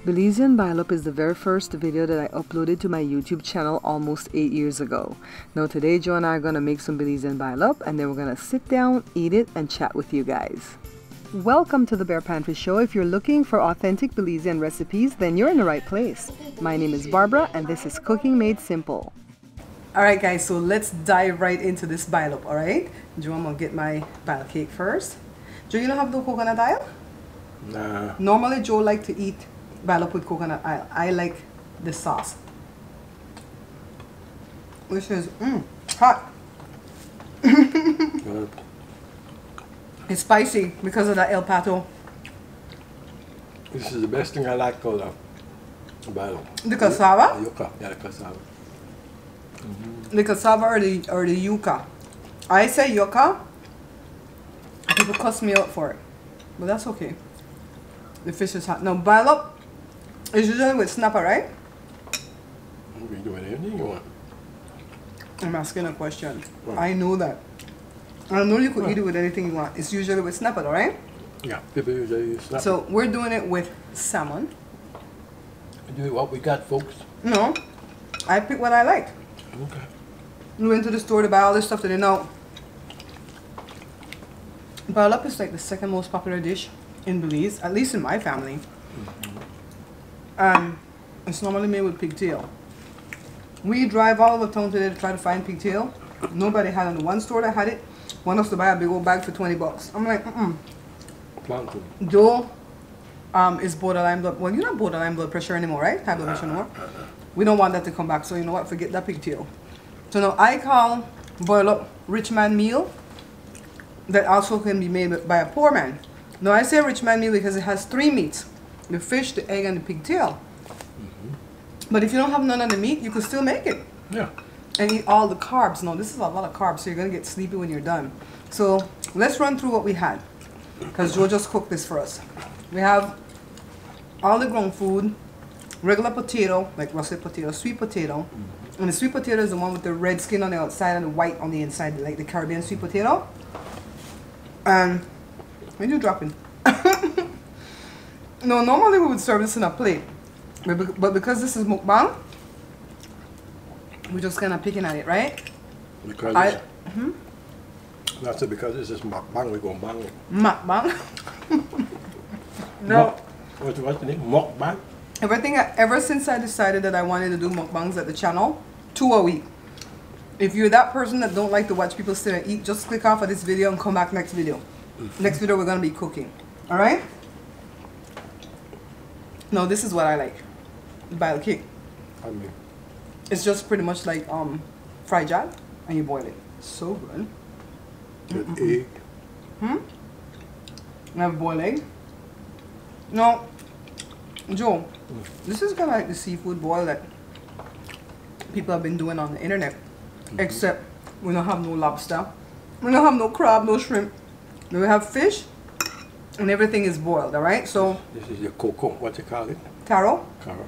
Belizean Boil is the very first video that I uploaded to my YouTube channel almost 8 years ago. Now today Joe and I are going to make some Belizean Boil and then we're going to sit down, eat it, and chat with you guys. Welcome to the Bear Pantry Show. If you're looking for authentic Belizean recipes, then you're in the right place. My name is Barbara and this is Cooking Made Simple. Alright guys, so let's dive right into this boil up, alright? Joe, I'm going to get my boil cake first. Joe, you don't have no coconut oil? Nah. Normally Joe like to eat boil up with coconut oil. I like the sauce, which is hot. It's spicy because of that El Pato. This is the best thing I like called boil. The cassava? Yuca. Yeah, the cassava. The cassava or the yuca. I say yuca. People cuss me out for it, but that's okay. The fish is hot. Now boil up is usually with snapper, right? You can do anything you want. I'm asking a question. Right. I know that. I know you could eat it with anything you want. It's usually with snapper, right? Yeah, people usually use snapper. So we're doing it with salmon. Do what we got, folks. No, I pick what I like. Okay. We went to the store to buy all this stuff that they know. Boil up is like the second most popular dish in Belize, at least in my family. It's normally made with pigtail. We drive all over town today to try to find pigtail. Nobody had it. One store that had it want us to buy a big old bag for 20 bucks. I'm like, Plantain. Joe is borderline blood. Well, you're not borderline blood pressure anymore, right? High blood pressure anymore. We don't want that to come back. So you know what? Forget that pigtail. So now I call boil up rich man meal that also can be made by a poor man. Now I say rich man meal because it has 3 meats: the fish, the egg, and the pigtail. But if you don't have none of the meat, you can still make it. Yeah. And eat all the carbs. No, this is a lot of carbs, so you're going to get sleepy when you're done. So let's run through what we had, because Joe just cooked this for us. We have all the grown food, regular potato, like russet potato, sweet potato. And the sweet potato is the one with the red skin on the outside and the white on the inside, like the Caribbean sweet potato. And when you dropping? No, normally we would serve this in a plate. But because this is mukbang, we're just kind of picking at it, right? Because that's it, because this is mukbang, we're going to bang it. Mukbang? No. What's the name? Mukbang? Ever since I decided that I wanted to do mukbangs at the channel, 2 a week. If you're that person that don't like to watch people sit and eat, just click off of this video and come back next video. Next video we're going to be cooking. Alright? No, this is what I like. Boiled cake. I mean, it's just pretty much like fried jad, and you boil it. So good. with egg. I have boiled egg. No, Joe, this is kind of like the seafood boil that people have been doing on the internet. Except we don't have no lobster, we don't have no crab, no shrimp. We have fish, and everything is boiled. All right. So This is your cocoa. What you call it? taro. Cara.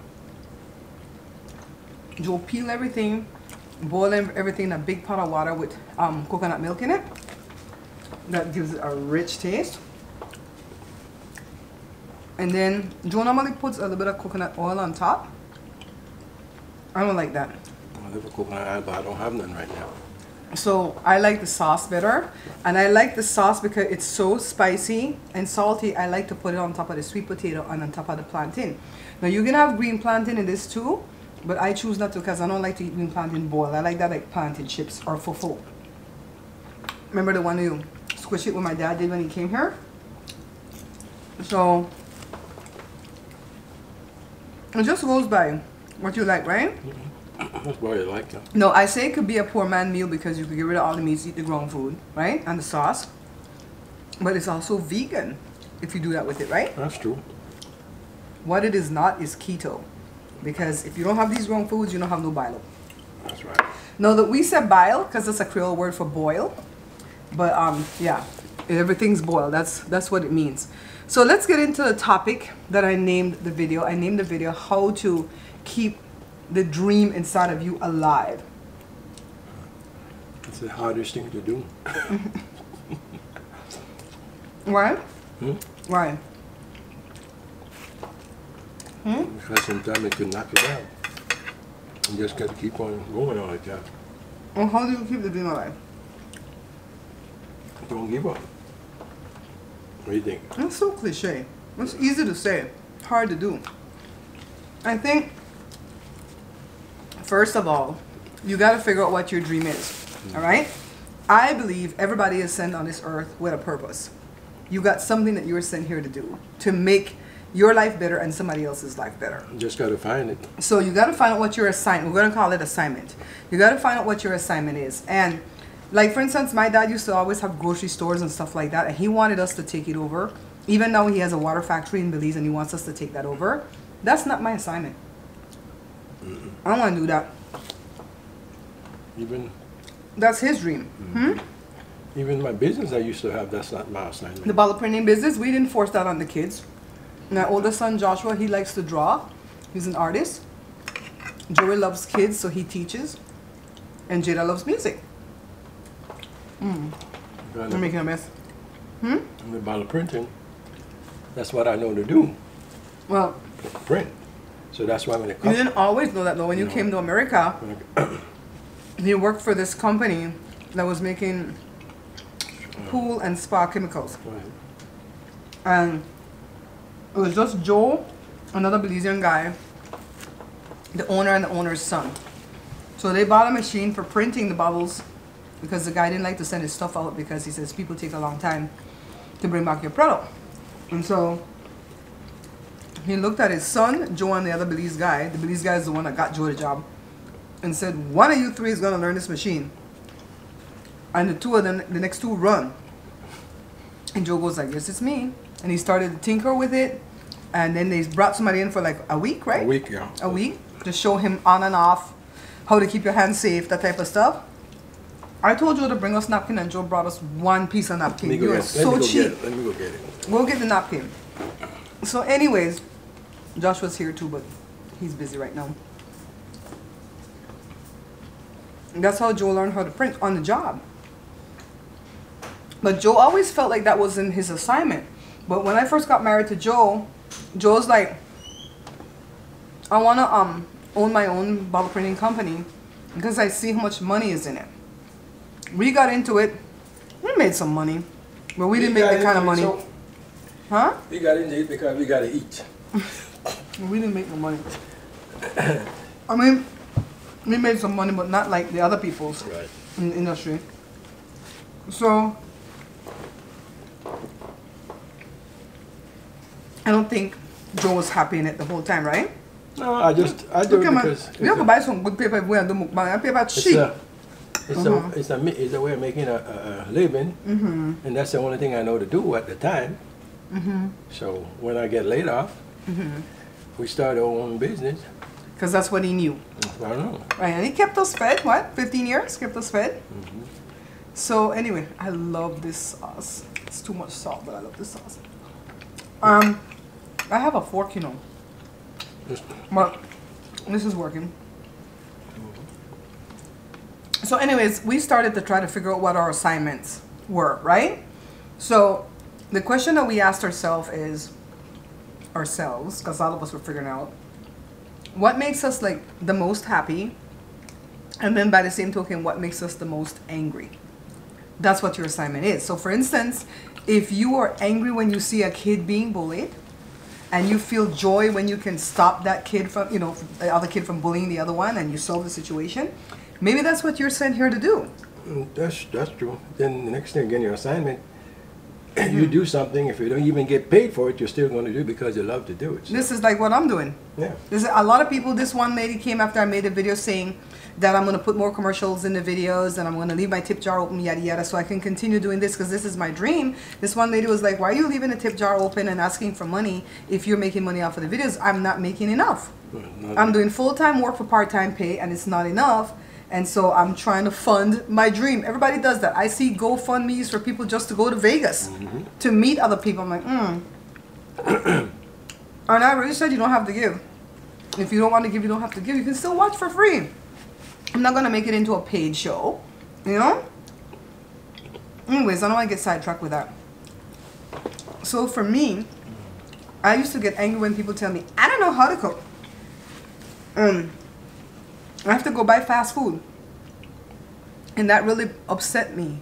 Joe peel everything, boil everything in a big pot of water with coconut milk in it. That gives it a rich taste. And then Joe normally puts a little bit of coconut oil on top. I don't like that. I have a coconut oil, but I don't have none right now. So I like the sauce better. And I like the sauce because it's so spicy and salty. I like to put it on top of the sweet potato and on top of the plantain. Now you can have green plantain in this too, but I choose not to because I don't like to eat green plantain boiled. I like that like plantain chips or fufu. Remember the one you squish it what my dad did when he came here? So it just goes by what you like, right? That's what you like. Huh? No, I say it could be a poor man meal because you could get rid of all the meats, eat the ground food, right? And the sauce. But it's also vegan if you do that with it, right? That's true. What it is not is keto. Because if you don't have these ground foods, you don't have no bile. That's right. Now that we said bile, because that's a Creole word for boil. But yeah, everything's boiled. That's what it means. So let's get into the topic that I named the video. I named the video how to keep the dream inside of you alive. It's the hardest thing to do. Why? Why? And sometimes it can knock you down. You just got to keep on going on like that. Well, how do you keep the dream alive? Don't give up. What do you think? That's so cliche. It's easy to say, hard to do. I think, first of all, you got to figure out what your dream is. All right? I believe everybody is sent on this earth with a purpose. You got something that you're sent here to do, to make your life better and somebody else's life better. You just got to find it. So you got to find out what your assignment, we're going to call it assignment. You got to find out what your assignment is. And like, for instance, my dad used to always have grocery stores and stuff like that, and he wanted us to take it over. Even though he has a water factory in Belize and he wants us to take that over, that's not my assignment. I don't want to do that. Even that's his dream. Even my business I used to have, that's not my assignment. The bottle printing business, we didn't force that on the kids. My oldest son, Joshua, he likes to draw. He's an artist. Joey loves kids, so he teaches. And Jada loves music. You're making a mess. And the bottle printing, that's what I know to do. Well, Print. So that's why when it you comes... didn't always know that, though. When you came to America, you worked for this company that was making pool and spa chemicals. And it was just Joe, another Belizean guy, the owner and the owner's son. So they bought a machine for printing the bottles because the guy didn't like to send his stuff out because he says people take a long time to bring back your product. And so he looked at his son, Joe, and the other Belize guy. The Belize guy is the one that got Joe the job. And said, one of you three is going to learn this machine. And the two of them, the next two run. And Joe goes like, yes, it's me. And he started to tinker with it. And then they brought somebody in for like a week, right? A week, yeah. A week. To show him on and off, how to keep your hands safe, that type of stuff. I told Joe to bring us napkin and Joe brought us one piece of napkin. You are so cheap. Let me go get it. We'll get the napkin. So anyways, Joshua's here too, but he's busy right now. And that's how Joe learned how to print on the job. But Joe always felt like that wasn't his assignment. But when I first got married to Joe, Joe's like, I want to own my own bottle printing company because I see how much money is in it. We got into it. We made some money, but we didn't make that kind of money. Huh? We got into it because we got to eat. We didn't make no money. I mean, we made some money, but not like the other people's in the industry. So, I don't think Joe was happy in it the whole time, right? No, I do it because... We have to buy some good paper if we do mukbang. That paper cheap. It's a way of making a living, and that's the only thing I know to do at the time. So when I get laid off, we started our own business. Because that's what he knew. I don't know. Right, and he kept us fed, what, 15 years? Kept us fed. So anyway, I love this sauce. It's too much salt, but I love this sauce. I have a fork, you know. But this is working. So anyways, we started to try to figure out what our assignments were, right? So the question that we asked ourselves is, because all of us were figuring out, what makes us like the most happy? And then by the same token, what makes us the most angry? That's what your assignment is. So for instance, if you are angry when you see a kid being bullied, and you feel joy when you can stop that kid from, you know, the other kid from bullying the other one, and you solve the situation, maybe that's what you're sent here to do. That's true. Then the next thing, again, your assignment, you do something, if you don't even get paid for it, you're still going to do it because you love to do it. So. This is like what I'm doing. Yeah. There's a lot of people, this one lady came after I made a video saying that I'm going to put more commercials in the videos and I'm going to leave my tip jar open, yada yada, so I can continue doing this because this is my dream. This one lady was like, why are you leaving the tip jar open and asking for money if you're making money off of the videos? I'm not making enough. I'm doing full-time work for part-time pay and it's not enough. And so I'm trying to fund my dream. Everybody does that. I see GoFundMe's for people just to go to Vegas to meet other people. I'm like, And I really said you don't have to give. If you don't want to give, you don't have to give. You can still watch for free. I'm not going to make it into a paid show, you know? Anyways, I don't want to get sidetracked with that. So for me, I used to get angry when people tell me, I don't know how to cook. I have to go buy fast food. And that really upset me.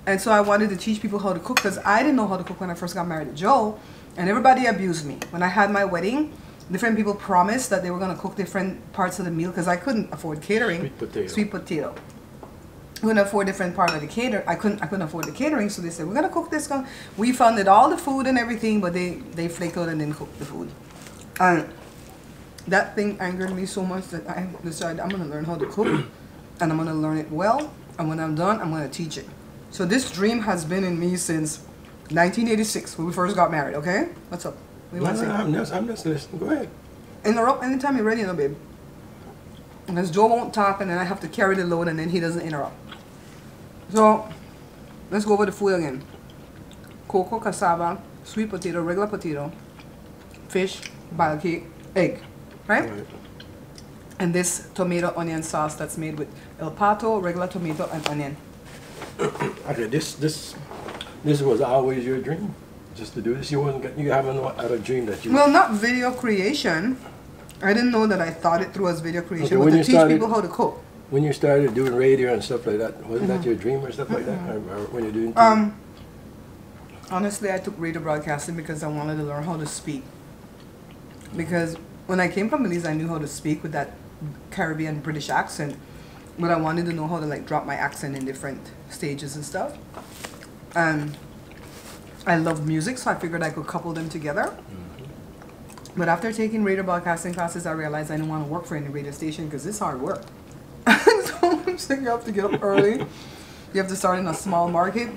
And so I wanted to teach people how to cook because I didn't know how to cook when I first got married to Joe. And everybody abused me. When I had my wedding, different people promised that they were going to cook different parts of the meal because I couldn't afford catering. Sweet potato. Sweet potato. I couldn't afford different part of the cater. I couldn't afford the catering, so they said we're gonna cook this. We funded all the food and everything, but they flaked out and didn't cook the food. And that thing angered me so much that I decided I'm gonna learn how to cook, and I'm gonna learn it well. And when I'm done, I'm gonna teach it. So this dream has been in me since 1986 when we first got married. Okay, what's up? I'm just listening. Go ahead. Interrupt anytime you're ready, babe. Because Joe won't talk, and then I have to carry the load, and then he doesn't interrupt. So, let's go over the food again. Cocoa, cassava, sweet potato, regular potato, fish, bile cake, egg, right? And this tomato onion sauce that's made with el pato, regular tomato, and onion. Okay, this was always your dream, just to do this. You haven't had a dream that you. Well, not video creation. I didn't know that I thought it through as video creation, Okay, but to teach people how to cook. When you started doing radio and stuff like that, wasn't that your dream or stuff like that? Or when you're doing honestly, I took radio broadcasting because I wanted to learn how to speak. Because when I came from Belize, I knew how to speak with that Caribbean British accent, but I wanted to know how to like drop my accent in different stages and stuff. And I loved music, so I figured I could couple them together. But after taking radio broadcasting classes, I realized I didn't want to work for any radio station because it's hard work. So I'm saying you have to get up early. You have to start in a small market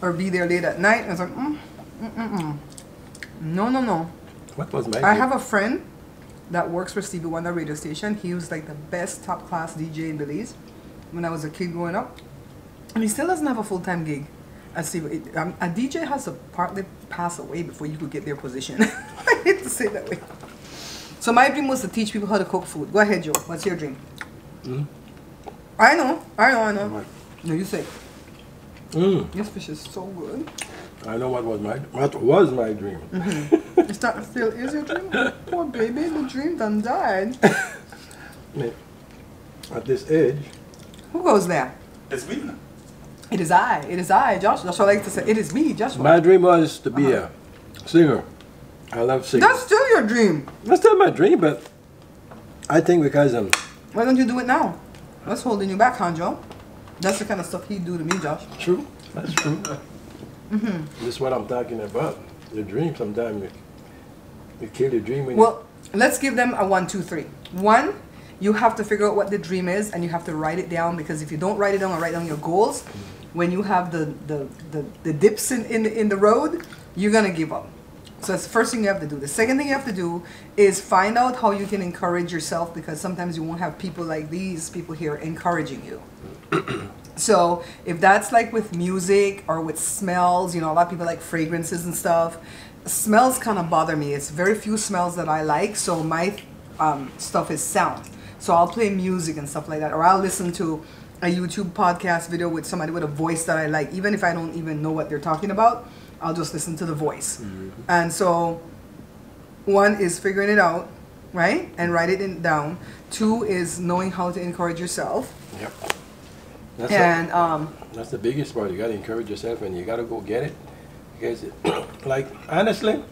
or be there late at night. And I was like, no. What was my I have a friend that works for Stevie Wonder radio station. He was like the best top class DJ in Belize when I was a kid growing up. And he still doesn't have a full-time gig. A DJ has to partly pass away before you could get their position. I hate to say it that way. So my dream was to teach people how to cook food. Go ahead, Joe. What's your dream? I know. No, you say. This fish is so good. I know what was my dream. It's not still is your dream? Poor baby, the dream done died. At this age. Who goes there? It's me. It is I, Joshua. That's what I like to say. It is me, Joshua. My dream was to be a singer. I love singing. That's still your dream. That's still my dream, but I think because I'm... Why don't you do it now? What's holding you back, Hanjo? That's the kind of stuff he'd do to me, Josh. True. That's true. This is what I'm talking about. Your dream, sometimes you kill your dream. Well, let's give them a 1, 2, 3. 1, you have to figure out what the dream is, and you have to write it down, because if you don't write it down or write down your goals, when you have the dips in the road, you're going to give up. So that's the first thing you have to do. The second thing you have to do is find out how you can encourage yourself, because sometimes you won't have people like these people here encouraging you. So if that's like with music or with smells, you know, a lot of people like fragrances and stuff. Smells kind of bother me. It's very few smells that I like, so my stuff is sound. So I'll play music and stuff like that, or I'll listen to a YouTube podcast video with somebody with a voice that I like, even if I don't even know what they're talking about. I'll just listen to the voice. And so 1 is figuring it out, right? And write it down. 2 is knowing how to encourage yourself. Yep. That's the biggest part. You got to encourage yourself, and you got to go get it. Because, like, honestly,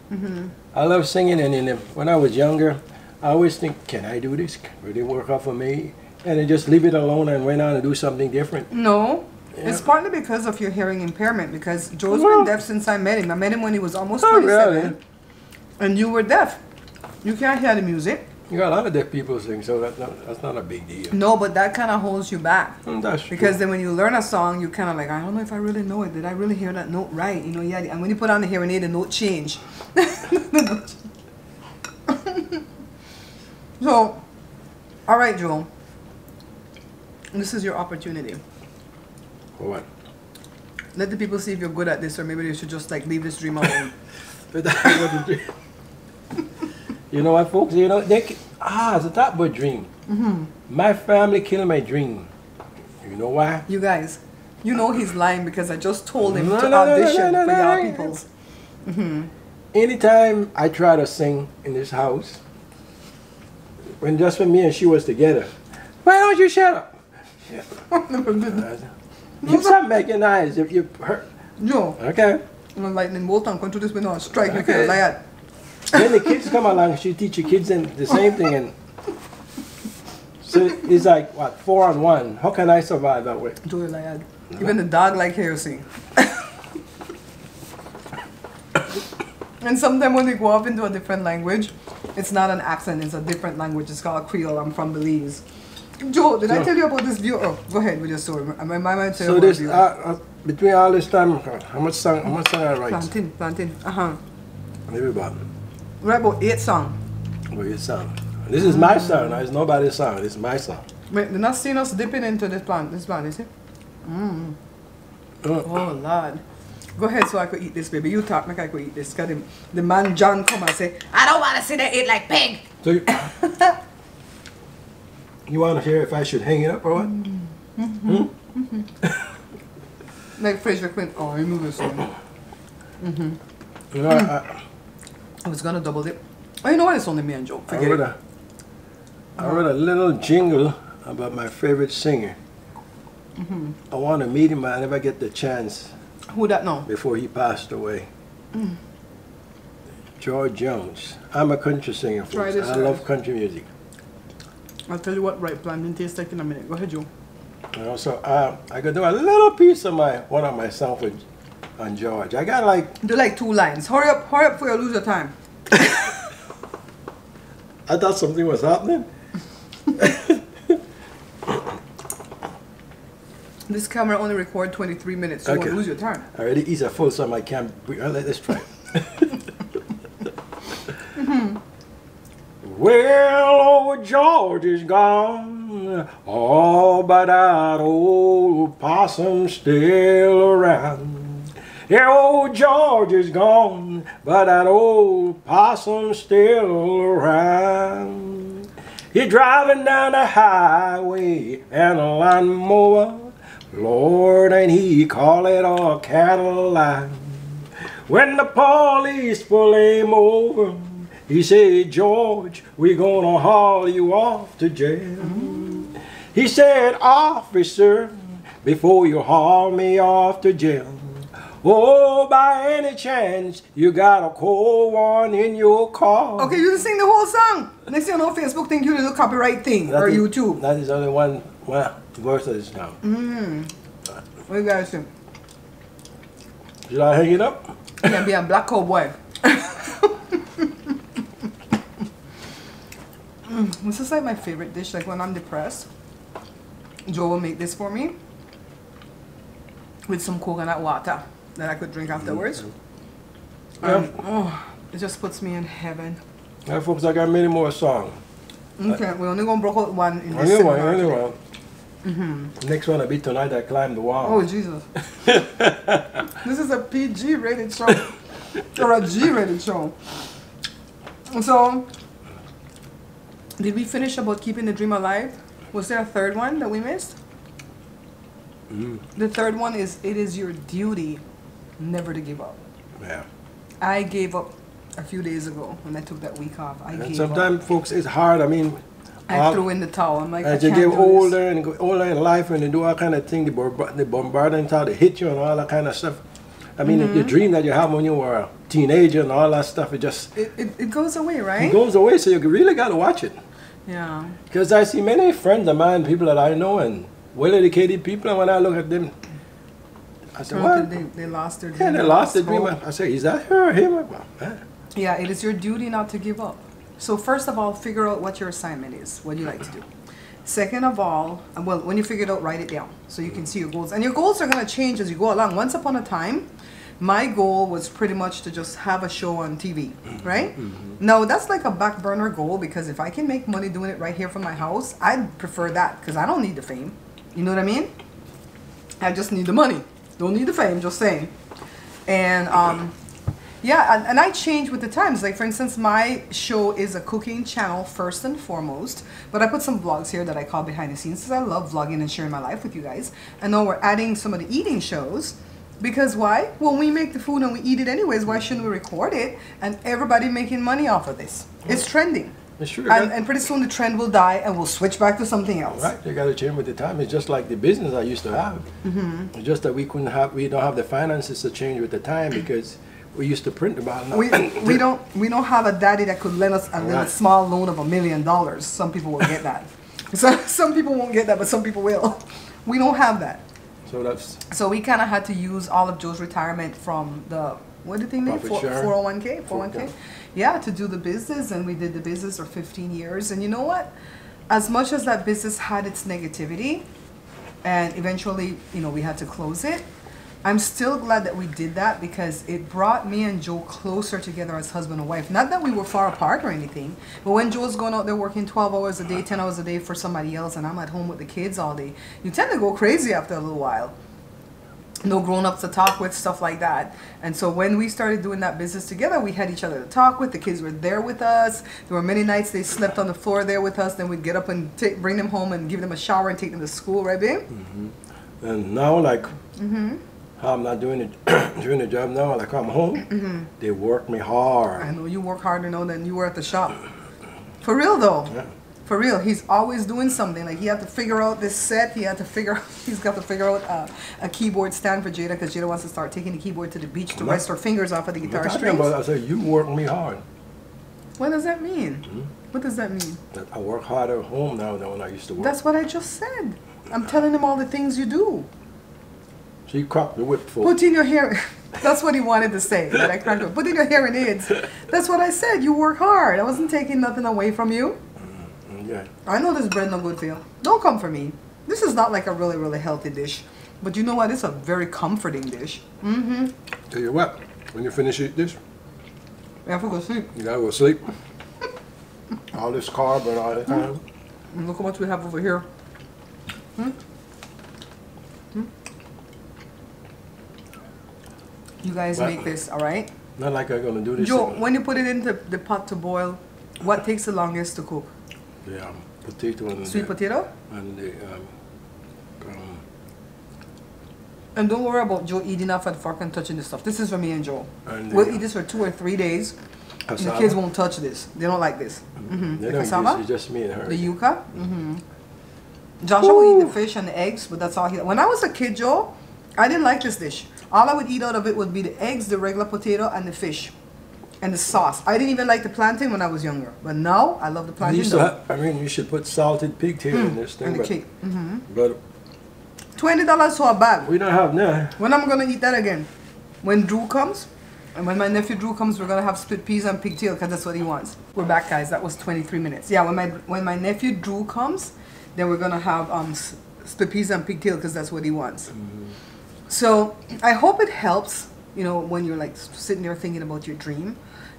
I love singing, and when I was younger, I always think, can I do this? Will it work out for me? And then just leave it alone and went on and do something different. No. Yeah. It's partly because of your hearing impairment, because Joe's been deaf since I met him. I met him when he was almost 27. Really? And you were deaf. You can't hear the music. You got a lot of deaf people sing, so that's not a big deal. No, but that kind of holds you back. That's true. Because then when you learn a song, you kind of like, I don't know if I really know it. Did I really hear that note right? You know, yeah. And when you put on the hearing aid, the note change. So, all right, Joel. This is your opportunity. For what? Let the people see if you're good at this, or maybe they should just like leave this dream alone. You know what, folks? You know, it's a top boy dream. My family killed my dream. You know why? You guys, you know he's lying, because I just told him to audition for y'all peoples. Anytime I try to sing in this house, when just when me and she was together. Why don't you shut up? Yeah. You stop making eyes if you hurt. No. Okay. I'm lightning bolt and come to this window and strike me like that. Then the kids come along, she teach your kids and the same thing, and so it's like what, 4-on-1. How can I survive that way? Do it like that. Even the dog like hearsay. And sometimes when they go off into a different language, it's not an accent, it's a different language. It's called Creole. I'm from Belize. Joe, did I tell you about this view? Oh, go ahead with your story. I might tell so you this, about between all this time, how much song I write? Plantain. Maybe about. Right about 8 songs. Well, your song. This is my song. It's nobody's song. This is my song. Wait, they're not seeing us dipping into this plant, is it? Oh, Lord. Go ahead so I could eat this, baby. You talk, make I could eat this. Cause the man John come and say, I don't want to see them eat like pig. So you want to hear if I should hang it up or what? Like fresh queen. Oh, I move this one. You know, I was gonna double dip. Oh, you know what? It's only me and Joe. I wrote a little jingle about my favorite singer. I want to meet him, but I never get the chance. Who that know? Before he passed away. George Jones. I'm a country singer, folks. I love country music. I'll tell you what right plantain tastes like in a minute. Go ahead, Joe. And also, I could do a little piece of one of my songs on George. I got like... Do like 2 lines. Hurry up before you lose your time. I thought something was happening. This camera only records 23 minutes, so you won't lose your time. I already eat a full, so I can't... Let's try it. Well, old George is gone, oh, but that old possum's still around. Yeah, old George is gone, but that old possum's still around. He's driving down the highway and a lawnmower, Lord, and he call it a Cadillac. When the police pull him over, he said, George, we're gonna haul you off to jail. He said, officer, before you haul me off to jail, oh, by any chance, you got a cold one in your car. Okay, you sing the whole song. Next thing you know, Facebook think you do the copyright thing, or YouTube. That is only one verse of this now. What do you guys think? Should I hang it up? You can be a black cowboy. This is like my favorite dish. Like when I'm depressed, Joe will make this for me with some coconut water that I could drink afterwards. Oh, it just puts me in heaven. Yeah, folks, I got many more songs. Okay, we're only gonna break out one in this one. Next one will be Tonight I Climbed the Wall. Oh, Jesus. This is a PG rated show. Or a G rated show. So, did we finish about keeping the dream alive? Was there a third one that we missed? The third one is, it is your duty never to give up. Yeah. I gave up a few days ago when I took that week off. And sometimes, folks, it's hard. I mean, I threw in the towel. I'm like, as you get older and go older in life and you do all kind of things, the bombardment how they hit you and all that kind of stuff. I mean, the dream that you have when you were a teenager and all that stuff, it just... It goes away, right? It goes away, so you really got to watch it. Yeah. Because I see many friends of mine, people that I know, and well-educated people, and when I look at them, I say, what? They lost their dream. Yeah, they lost their dream. I say, is that her or him? Yeah, it is your duty not to give up. So first of all, figure out what your assignment is, what you like to do. Second of all, well, when you figure it out, write it down so you can see your goals. And your goals are going to change as you go along. Once upon a time, my goal was pretty much to just have a show on TV, right? Now, that's like a back burner goal because if I can make money doing it right here from my house, I'd prefer that because I don't need the fame. You know what I mean? I just need the money. Don't need the fame, just saying. And yeah, and I change with the times. Like, for instance, my show is a cooking channel first and foremost, but I put some vlogs here that I call behind the scenes because I love vlogging and sharing my life with you guys. And now we're adding some of the eating shows because why? When we make the food and we eat it anyways, why shouldn't we record it? And everybody making money off of this. It's trending. It's true. And pretty soon the trend will die and we'll switch back to something else. Right, you got to change with the time. It's just like the business I used to have. It's just that we don't have the finances to change with the time because we used to print about it. We don't have a daddy that could lend us a little small loan of $1 million. Some people will get that. Some people won't get that, but some people will. We don't have that. So we kind of had to use all of Joe's retirement from the, what did they name? 401k? Yeah, to do the business, and we did the business for 15 years. And you know what? As much as that business had its negativity, and eventually, you know, we had to close it, I'm still glad that we did that because it brought me and Joe closer together as husband and wife. Not that we were far apart or anything, but when Joe's going out there working 12 hours a day, 10 hours a day for somebody else, and I'm at home with the kids all day, you tend to go crazy after a little while. No grown-ups to talk with, stuff like that. And so when we started doing that business together, we had each other to talk with. The kids were there with us. There were many nights they slept on the floor there with us. Then we'd get up and bring them home and give them a shower and take them to school, right, babe? And now, like, how I'm not doing the job now, like I'm home, they work me hard. I know you work harder now than you were at the shop. For real, though. Yeah. For real, he's always doing something. Like he had to figure out this set. He's got to figure out a keyboard stand for Jada because Jada wants to start taking the keyboard to the beach to rest her fingers off of the guitar strings. I said, you work me hard. What does that mean? What does that mean? That I work harder at home now than when I used to work. That's what I just said. I'm telling him all the things you do. She cracked the whip for. Put in your hair. That's what he wanted to say. That I cracked it. Put in your hearing aids. That's what I said. You work hard. I wasn't taking nothing away from you. Yeah. I know this bread no good for you. Don't come for me. This is not like a really, really healthy dish. But you know what? It's a very comforting dish. Tell you what, when you finish eating this, you have to go sleep. You gotta go sleep. All this carb and all that kind. And look how much we have over here. You guys make this, all right? Not like I'm gonna do this. Joe, when you put it into the pot to boil, what takes the longest to cook? The potato and sweet potato? And the and don't worry about Joe eating off at the fork and touching the stuff. This is for me and Joe. And we'll eat this for 2 or 3 days. And the kids won't touch this. They don't like this. They don't cassava? It's just me and her. The yuca? Joshua will eat the fish and the eggs, but that's all he... When I was a kid, Joe, I didn't like this dish. All I would eat out of it would be the eggs, the regular potato, and the fish. And the sauce. I didn't even like the plantain when I was younger. But now, I love the plantain. I mean, you should put salted pigtail in this thing. And the cake. But $20 for a bag. We don't have none. When am I going to eat that again? When Drew comes? And when my nephew Drew comes, we're going to have split peas and pigtail because that's what he wants. We're back, guys. That was 23 minutes. Yeah, when my nephew Drew comes, then we're going to have split peas and pigtail because that's what he wants. So I hope it helps, you know, when you're like sitting there thinking about your dream.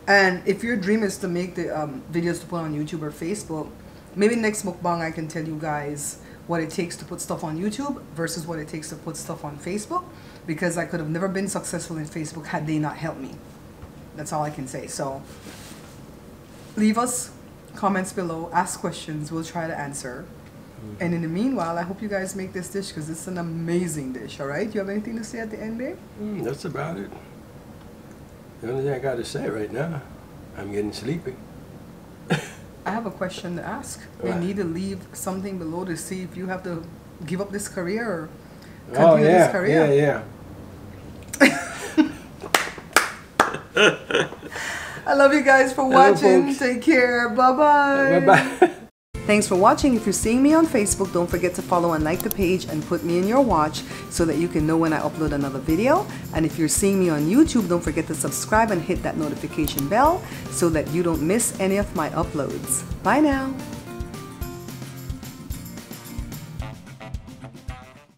And if your dream is to make the videos to put on YouTube or Facebook, maybe next mukbang I can tell you guys what it takes to put stuff on YouTube versus what it takes to put stuff on Facebook, because I could have never been successful in Facebook had they not helped me. That's all I can say. So leave us comments below, ask questions, we'll try to answer. And in the meanwhile, I hope you guys make this dish because it's an amazing dish, all right? You have anything to say at the end, babe? That's about it. The only thing I got to say right now, I'm getting sleepy. I have a question to ask. We need to leave something below to see if you have to give up this career or continue this career. Yeah. I love you guys for watching. Take care. Bye-bye. Bye-bye. Thanks for watching. If you're seeing me on Facebook, don't forget to follow and like the page and put me in your watch so that you can know when I upload another video. And if you're seeing me on YouTube, don't forget to subscribe and hit that notification bell so that you don't miss any of my uploads. Bye now.